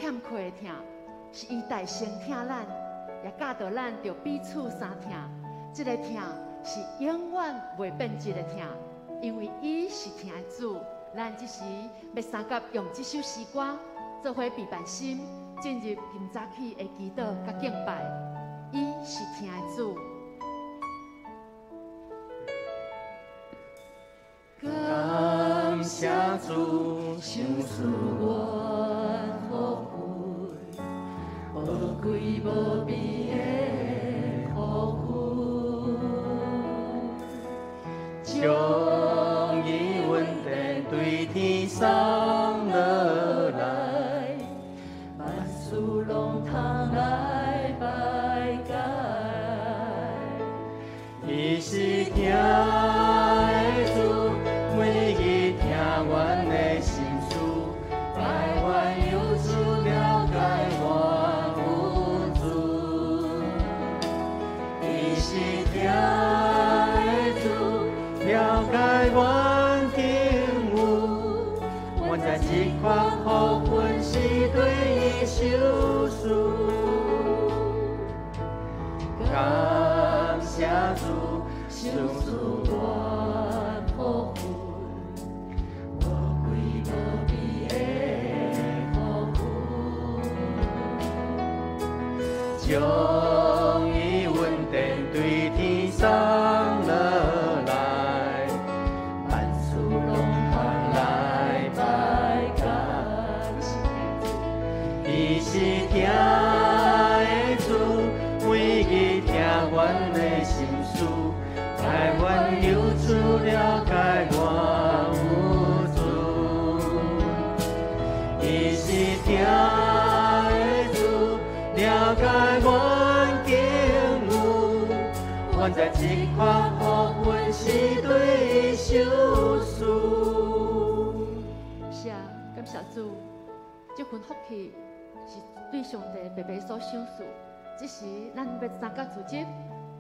欠缺的疼，是伊代先疼咱，也教导咱着彼此相疼。这个疼是永远袂变质的疼，因为伊是疼的主。咱即时要三甲用这首诗歌做伙陪伴心，进入今早起的祈祷甲敬拜。伊是疼的主。感谢主，相思愿后悔，无贵无比的福分，将伊稳定对天送落来，万事拢通来拜解，伊是疼。一块福分是对伊受赐，感谢主，相思愿福分，无贵无比的福分，将伊稳定对天送落来，万事拢通来拜。伊是疼的主，为伊听阮的心事，爱阮流出了解我有罪。伊是疼的主，了解阮境遇，阮在这块福分是对伊受赐。是啊，感谢主，这份福气。是对上帝白白所赏赐，只是咱要三角组织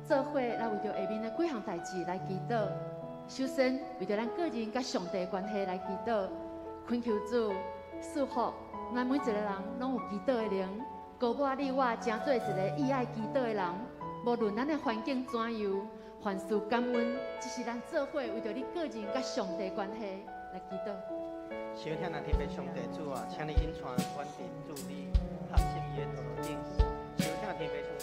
做伙来为着下面的几项代志来祈祷。首先为着咱个人甲上帝的关系来祈祷，恳求主赐福咱每一个人拢有祈祷的灵，高我你我成做一个意爱祈祷的人。无论咱的环境怎样，凡事感恩，只是咱做伙为着你个人甲上帝的关系来祈祷。小听咱天父上帝主啊，请你引传阮弟助你合心意的道路顶。小听天父上帝，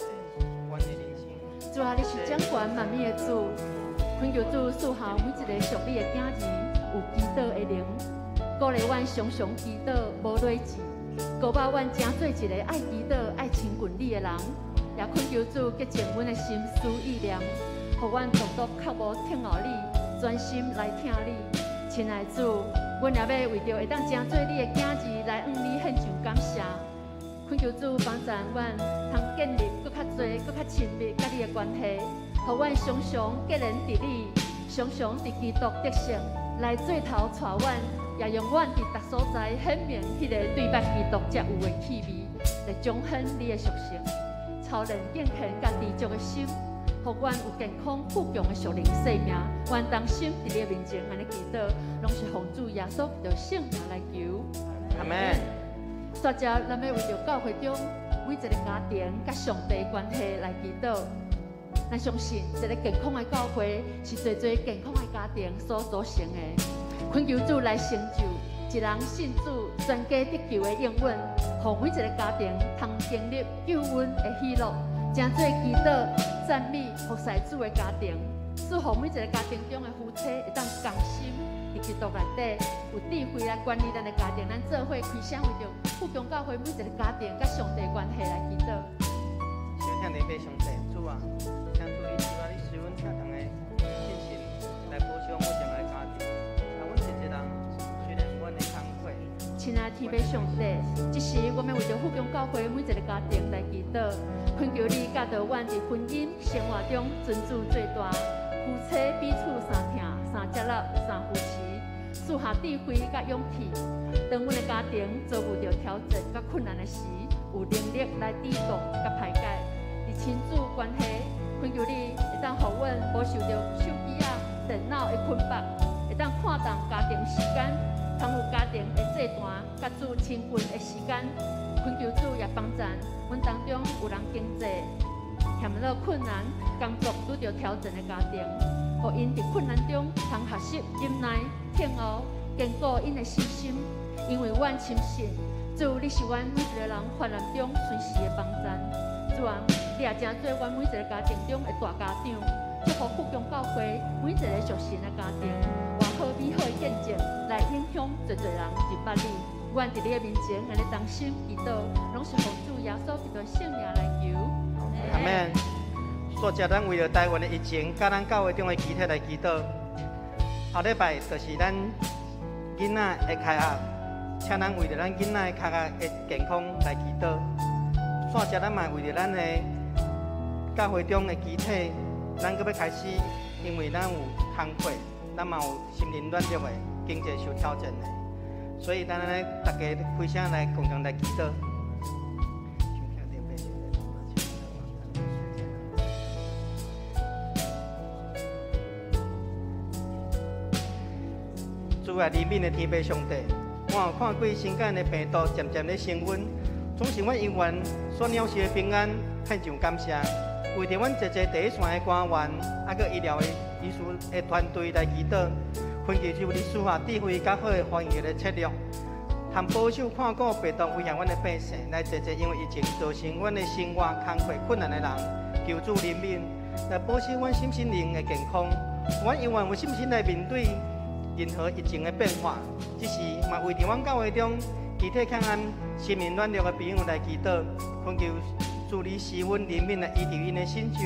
阮的人生。主啊，你是掌管万物的主，恳求主赐下每一个属你的囝儿有祈祷的灵，鼓励阮常常祈祷无累志，鼓把阮成做一个爱祈祷、爱亲近你的人。也恳求主洁净阮的心思意念，互阮独独较无听候你，专心来听你。亲爱的主，阮也要为着会当成做你的囝儿来向你献上感谢。恳求主帮助阮，通建立更较多、更较亲密甲你的关系，互阮常常结连伫你，常常伫基督得胜来做头带阮，也用阮伫逐所在显明迄个对捌基督才有的气味，来彰显你的属性，超人敬虔甲知足的心。互阮有健康富强的属灵生命，愿当心伫你面前安尼祈祷，拢是奉主耶稣基督圣名来求。阿门。接着，咱要为着教会中每一个家庭甲上帝关系来祈祷。咱相信，一个健康的教会是最最健康的家庭所组成的。恳求主来成就一人信主、全家得救的应允，互每一个家庭通经历救恩的喜乐。真做祈祷、赞美、服侍主的家庭，祝福每一个家庭中的夫妻会当同心，伫基督内底有智慧来管理咱的家庭。咱做伙开声为着富强教会每一个家庭甲上帝关系来祈祷。小听你爸上帝主啊，请主你赐我你随阮恰当的信心来保障我整个家庭，啊，阮一人虽然阮的惭愧。亲爱的天父上帝，这时我们为着富强教会每一个家庭来祈祷。恳求你教导阮伫婚姻生活中尊主最大，夫妻彼此相疼、相接纳、相扶持，赐下智慧甲勇气。当阮的家庭遭遇着挑战甲困难的时，有能力来抵挡甲排解。伫亲子关系，恳求你会当互阮无受着手机电脑的捆绑，会当看重家庭时间，倘有家庭的这段甲主亲近的时间，恳求主也帮助阮当中有人经济陷入困难、工作拄着挑战的家庭，互因伫困难中通学习忍耐、挺熬，坚固因的信心。因为阮深信，主你是阮每一个人患难中随时的帮助。主啊，你也真做阮每一个家庭中的大家长，祝福福强教会每一个属神的家庭，换好美好的见证来影响侪侪人入捌你。阮伫你的面前，安尼同心祈祷，拢是奉主耶稣基督的圣名来求。阿门。所以咱为了台湾的疫情，甲咱教会中的集体来祈祷。后礼拜就是咱囡仔的开学，请咱为了咱囡仔的开学的健康来祈祷。所以咱嘛为了咱的教会中的集体，咱搁要开始，因为咱有工课，咱嘛有心灵软弱的，经济受挑战的，所以咱来大家开声来共同来祈祷。主啊，怜悯的天父上帝，我有看过身间的病毒渐渐的升温，总是阮因缘所鸟事的平安，献上感谢。为着阮一第一线的官员，还佮医疗的医师的团队来祈祷，恳求主你赐下智慧较好的防疫的策略，通保守看顾病毒危害阮的百姓，来因为疫情造成阮的生活工课困难的人，求主怜悯，来保守阮心灵的健康。阮永远有信心来面对任何疫情的变化，只是嘛为着阮教会中集体强安、心灵软弱的朋友来祈祷，恳求主你施阮怜悯来医治因的心伤，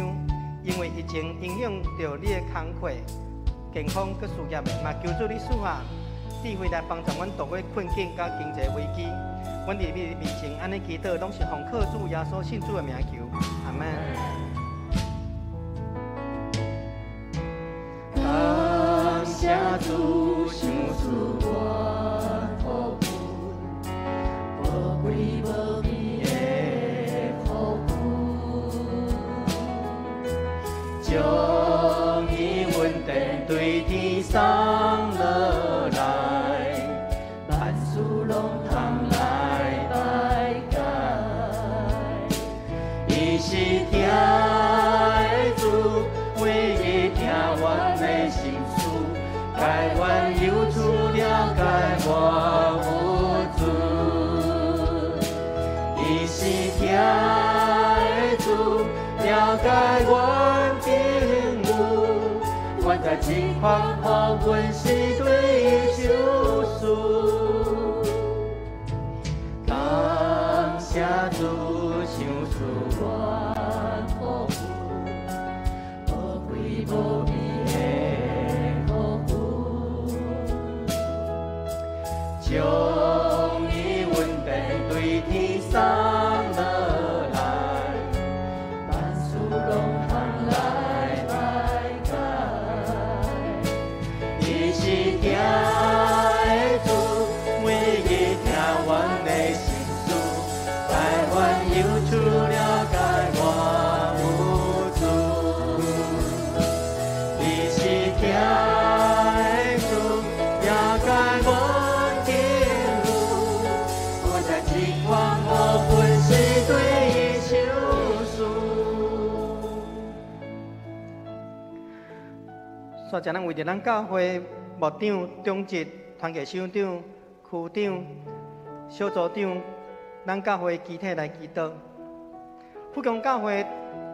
因为疫情影响到你的工课、健康佮事业的，嘛求主你赐下智慧来帮助阮度过困境佮经济危机。阮伫你面前安尼祈祷，拢是奉靠主耶稣信主的名求，阿门。感谢主，想出我福分，宝贵无比的福分，将伊稳定对天送落来，万事拢通来拜解。伊是听的主，每日听阮的心事，解阮忧愁，了解我无助。伊是听的主，了解阮境遇，阮在情况好，阮是对伊救赎。感谢主，想出阮福分，宝贵无比的福分，将伊稳定对天送落来，万事拢通来拜解。伊是听的主，每日听阮的心事，解阮忧愁，了解我无助。伊是听的主，了解阮境遇，阮在情况好，阮是对伊救赎。所以咱为着咱教会牧长、长职、团契首长、区长、小组长，咱教会集体来祈祷。富强教会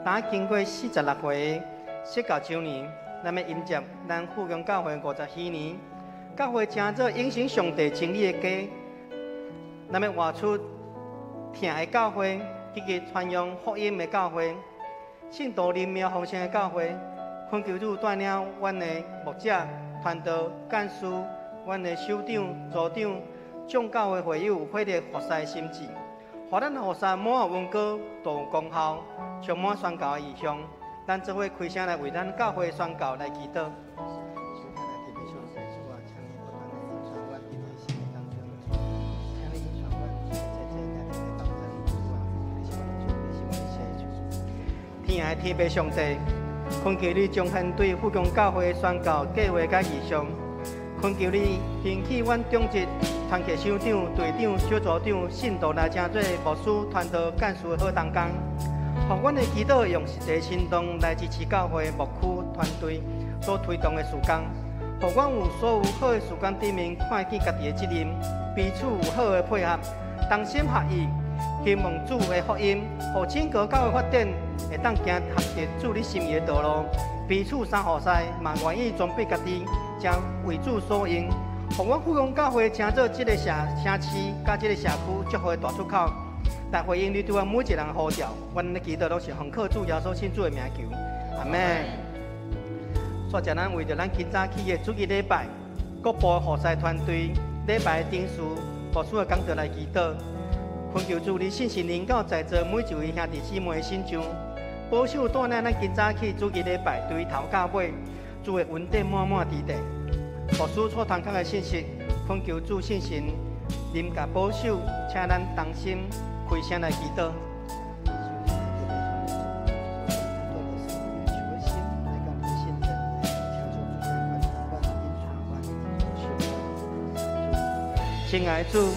打经过46回设教周年，咱要迎接咱富强教会54年。教会成做影响上帝真理的家，咱要活出听的教会，以及传扬福音的教会，信徒灵命丰盛的教会。恳求主带领阮的牧者、传道、干事、阮的首长、组长，众教会会友火热服侍的心志，互咱服侍满有温果，大有功效，充满宣教的意向。咱做伙开声来为咱教会宣教来祈祷。天爱天父上帝，恳求你彰显对富强教会的宣教计划甲意向，恳求你兴起阮中职团契首长、队长、小组长信徒来正做牧师、传道、干事的好同工，互阮的祈祷用实际行动来支持教会牧区团队所推动的事工，互阮有所有好的事工顶面看见家己的责任，彼此有好的配合，同心合意。希望主的福音，互整个教会发展会当行合适主你心意的道路，彼此相互使，嘛愿意装备家己，将为主所用。互阮富阳教会成做这个城市甲这个社区祝福的大出口，来回应你对阮每一个人的呼召。阮的祈祷都是奉靠主耶稣信主的名求，阿门。煞者咱为着咱今早起的主日礼拜，各部护塞团队礼拜的定时牧师的讲道来祈祷。恳求主你信心临到在座每一位兄弟姊妹的心上，保守带领咱今早起主日礼拜对头到尾，主的恩典满满伫地。牧师所传讲的信息，恳求主信心临甲保守，请咱同心开声来祈祷。亲爱的主，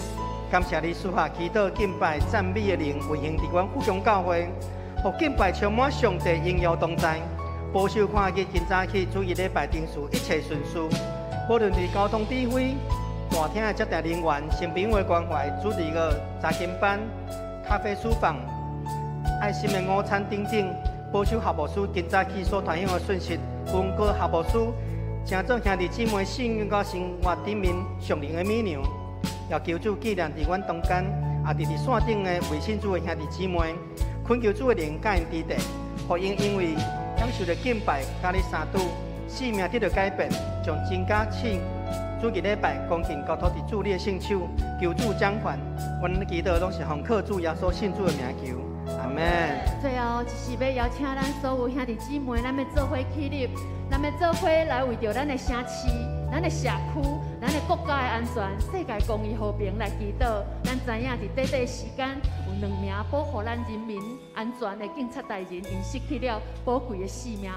感谢你赐下祈祷、敬拜、赞美的灵，运行伫阮富强教会，互敬拜充满上帝荣耀同在，保守看见今早起主日礼拜定时一切顺遂。无论是交通指挥、大厅的接待人员、新兵的关怀、主日个查经班、咖啡书房、爱心的午餐等等，保守校牧师今早起所传扬的讯息，稳固校牧师，成做兄弟姊妹信仰甲生活顶面上灵的美娘。要求主纪念伫阮中间，也伫线顶的为信主的兄弟姊妹，恳求主的灵感应伫地，互因为享受着敬拜，甲你三拄，生命得到改变，从真假起主日礼拜恭敬交托伫主你的圣手，求主掌权。阮的祈祷拢是奉靠主耶稣信主的名求，阿门。最后就是要邀请咱所有兄弟姊妹，咱要做伙起立，咱要做伙来为着咱的城市、咱的社区、咱的国家的安全、世界公义和平来祈祷。咱知影伫短短时间，有2名保护咱人民安全的警察大人，因失去了宝贵的性命。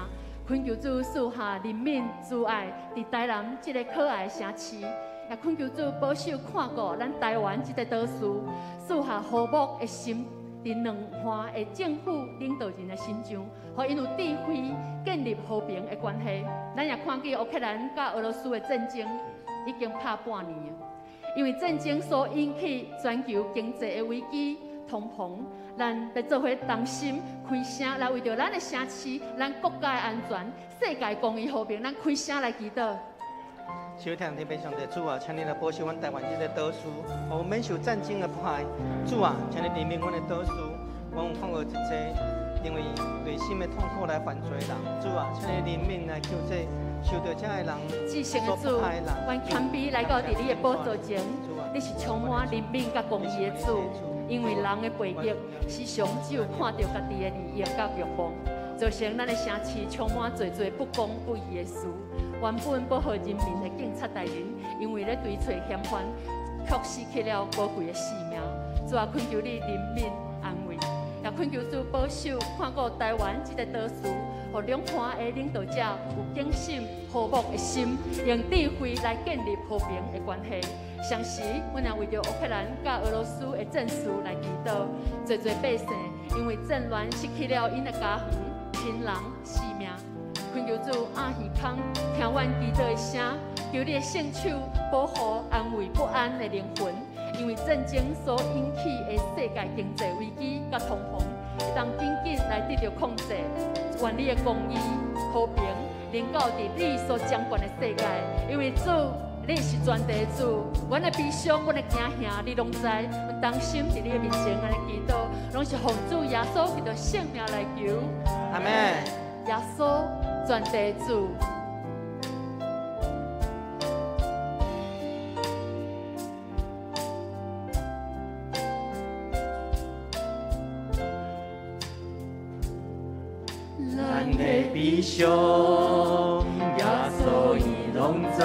恳求主赐下人民慈爱，伫台南这个可爱的城市，也恳求主保守看顾咱台湾这个岛屿，赐下和睦的心。伫两岸的政府领导人的心上，互因有智慧建立和平的关系。咱也看见乌克兰甲俄罗斯的战争已经拍半年了，因为战争所引起全球经济的危机、通膨，咱要做伙同心开声来为着咱的城市、咱国家的安全、世界公义和平，咱开声来祈祷。收听天父上帝主啊，请你来保守阮台湾这个岛屿，互免受战争的迫害。主啊，请你怜悯阮的岛屿，阮有看过一些因为内心的痛苦来犯罪的人。主啊，请你怜悯来救这受到这的人所迫害的人。阮谦卑来到伫你的宝座前，你是充满怜悯甲公义的主，因为人的背逆时常只有看到家己的利益甲欲望，造成咱的城市充满侪不公不义的事。原本保护人民的警察大人，因为咧追找嫌犯，却失去了宝贵的性命。主啊，恳求你怜悯安慰，也恳求主保守看顾台湾这个岛屿，互两岸的领导者有敬心、和睦的心，用智慧来建立和平的关系。同时，阮也为着乌克兰甲俄罗斯的战事来祈祷，侪百姓因为战乱失去了因的家园、亲人、性命。恳求主阿耳康，听阮祈祷的声，求你的圣手保护、安慰不安的灵魂。因为战争所引起的世界经济危机甲通膨，会当紧紧来得到控制。愿你的公义、和平临到伫你所掌管的世界。因为主，你是全地主，阮的悲伤、阮的惊吓，你拢知。阮当心伫你的面前安尼祈祷，拢是奉主耶稣基督圣名来求。阿门。耶稣。全地主，咱的悲伤，耶稣伊拢知；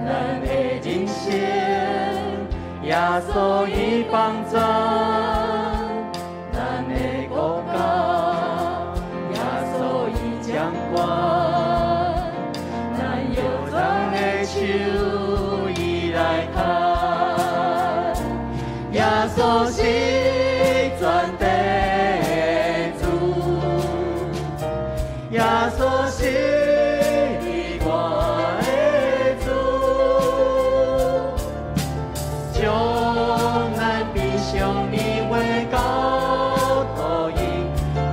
咱的人生，耶稣伊帮助；咱的国家。掌管，咱有咱耶稣是全地的主，耶稣是你我的主，将咱悲伤你为交托伊，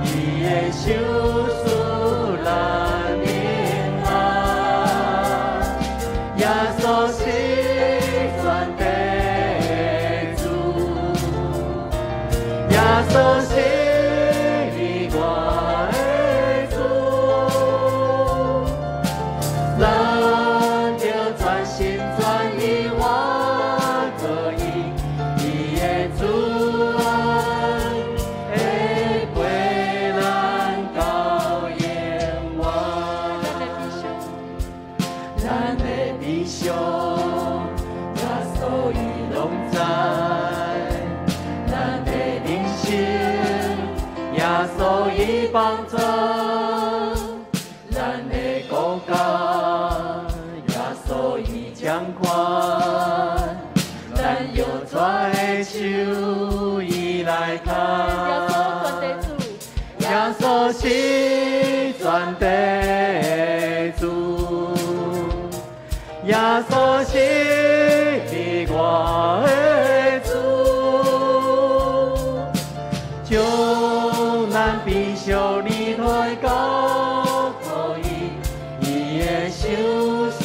伊的手赐咱平安。耶稣是全地的主，耶稣是你我的主，咱着全心全意活可以，伊的主恩会陪咱到永远。咱的悲伤，耶稣伊拢知；咱的人生，耶稣伊帮助；咱的国家，耶稣伊掌管。咱摇拽的手，伊来牵。耶稣是全地的主，耶稣是你我的主，将咱悲伤离开交托伊，伊的手赐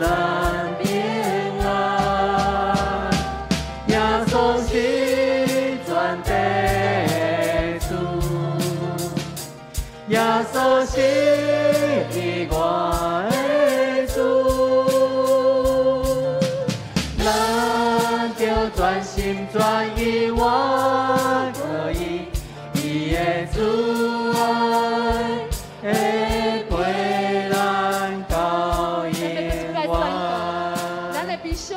咱平安。耶稣是全地的主，耶稣是你我的主，咱着全心全意活可以，伊的主爱会陪咱到永远。咱的悲伤，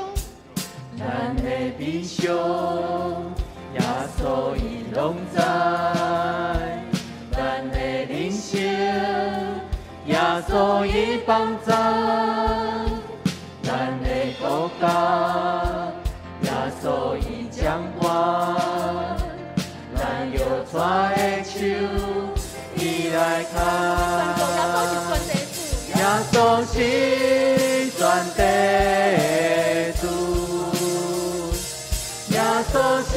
咱的悲伤，耶稣伊拢知；咱的人生，耶稣伊帮助；咱的国家，耶稣伊掌管。咱摇拽的手，伊来牵。耶稣是全地的主，耶稣是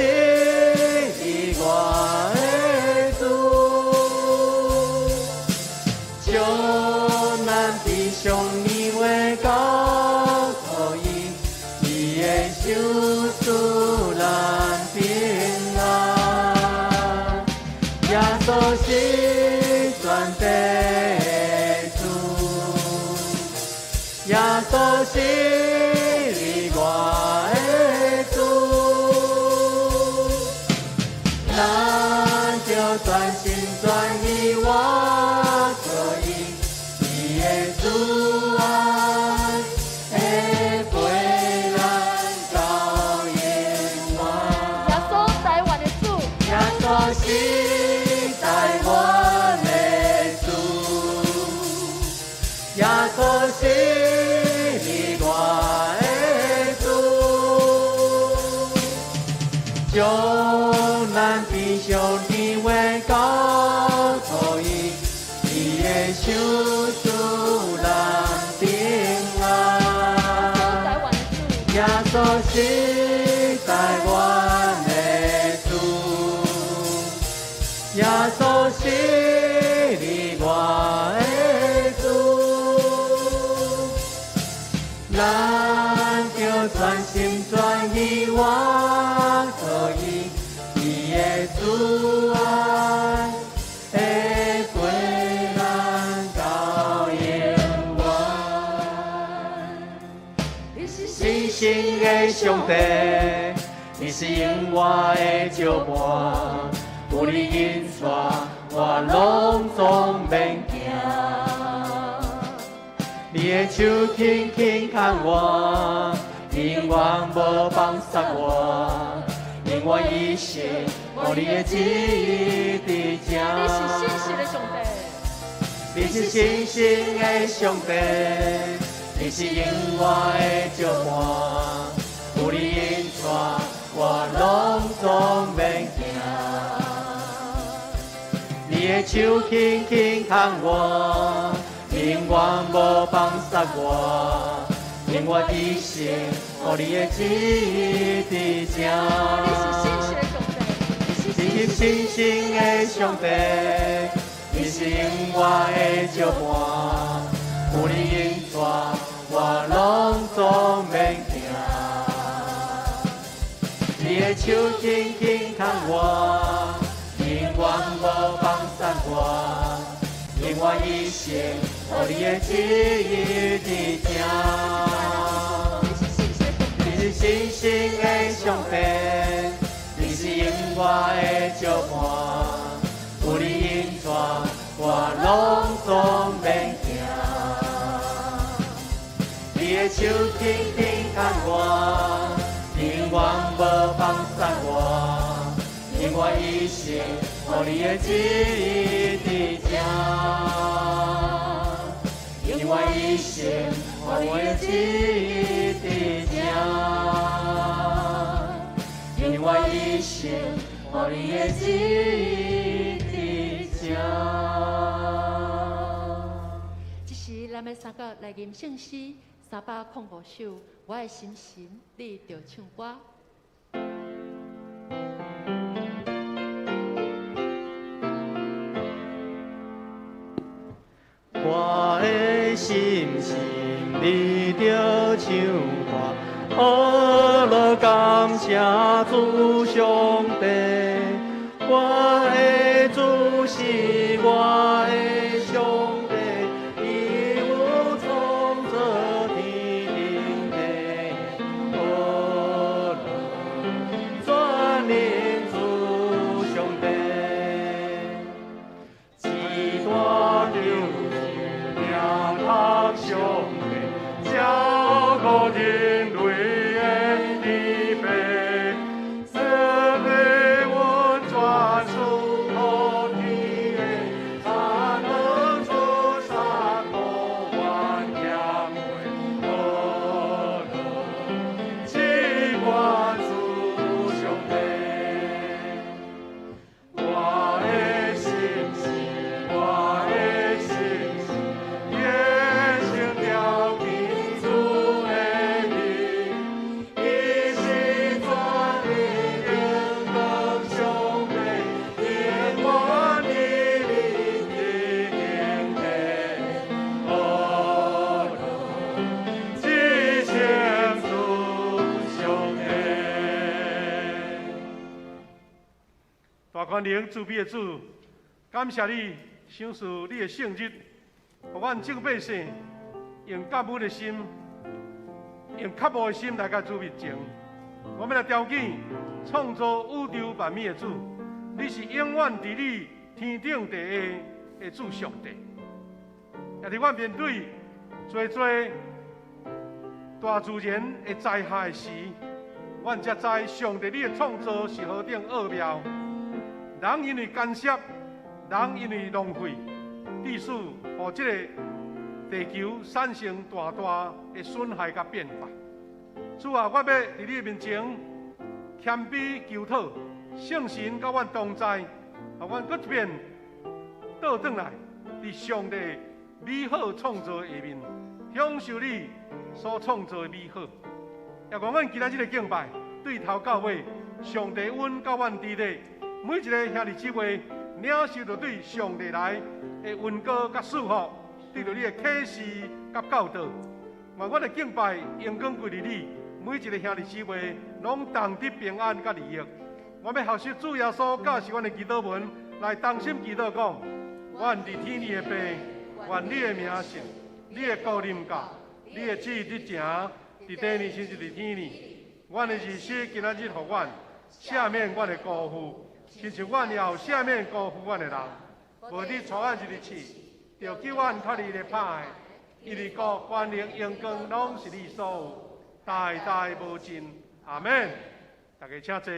你我的主，将咱悲伤你为交托伊，伊的手赐咱平安。耶稣是全地的主，耶稣是你我的主，咱就全心全意活可以，伊的主爱会陪咱到永远。耶稣台湾的主，耶稣是台湾的主，耶稣是你我的主，将咱悲伤甜话交托伊，伊的手赐咱平安。耶稣是台湾的主，耶稣是你我的主，咱就全心全意活可以，伊的主爱会陪咱到永远。信心的上帝，你是永远的照伴，有你引带，我拢总免惊。你的手轻轻牵我，永远无放撒我，永远一生无你的旨意伫这。你是信心的上帝，你是永远的照伴，有你引带，我拢总免惊。你的手轻轻牵我，永远无放撒我，永远一生，予你的旨意伫这。你是信心的上帝，你是永远的照伴，有你引带，我拢总免惊。你的手轻轻牵我，永远无放散我，永远一生，予你的旨意伫这。你是信心的上帝，你是永远的照伴，有你引带，我拢总免惊。你的手轻轻牵我，永远无放散我，永远一生，予你的旨意伫这。永远一生，予你的旨意伫这。永远一生，予你的旨意伫这。这时，咱们三个来吟圣诗305首，我的心神，你就唱歌。我的心神，你着唱歌，阿罗感谢主上帝。我的主是我的上帝，伊有创造天顶地，阿罗全能主上帝，只大上帝照顾人类的预备，设备温泉出好天的，才能出山河万强会，阿罗只管主上帝，我的心是我的心是。大权能慈悲的主，感谢你赏赐你的圣日，让阮众百姓用感恩的心，用渴慕的心来甲主面前。我们来调见创造宇宙万物的主，你是永远伫你天顶地下的主上帝。也伫阮面对多大自然的灾害时，阮才知上帝你的创造是何等奥妙。人因为干涉，人因为浪费，致使互这个地球产生大大的损害甲变化。主啊，我要伫你面前谦卑求讨，圣神甲阮同在，让阮搁一遍倒转来，伫上帝美好创造下面，享受你所创造的美好。也愿阮今仔日的敬拜，对头到尾，上帝恩甲阮伫咧。每一个兄弟姊妹领受着对上帝来的恩膏甲祝福，对着你的启示甲教导，愿我的敬拜荣光归于你。每一个兄弟姊妹拢同得平安甲利益。我要学习主耶稣教示阮的祈祷文，来同心祈祷讲：愿伫天里的爸，愿你的名圣，你的国临到，你的旨意伫正，伫地里亲像伫天里。阮的日息今仔日，互阮赦免阮的辜负。亲像阮也有赦免辜负阮的人，无你带阮入去，就叫阮脱离咧歹，因为国、权力、荣光拢是你所有，代代无尽。阿免。大家请坐。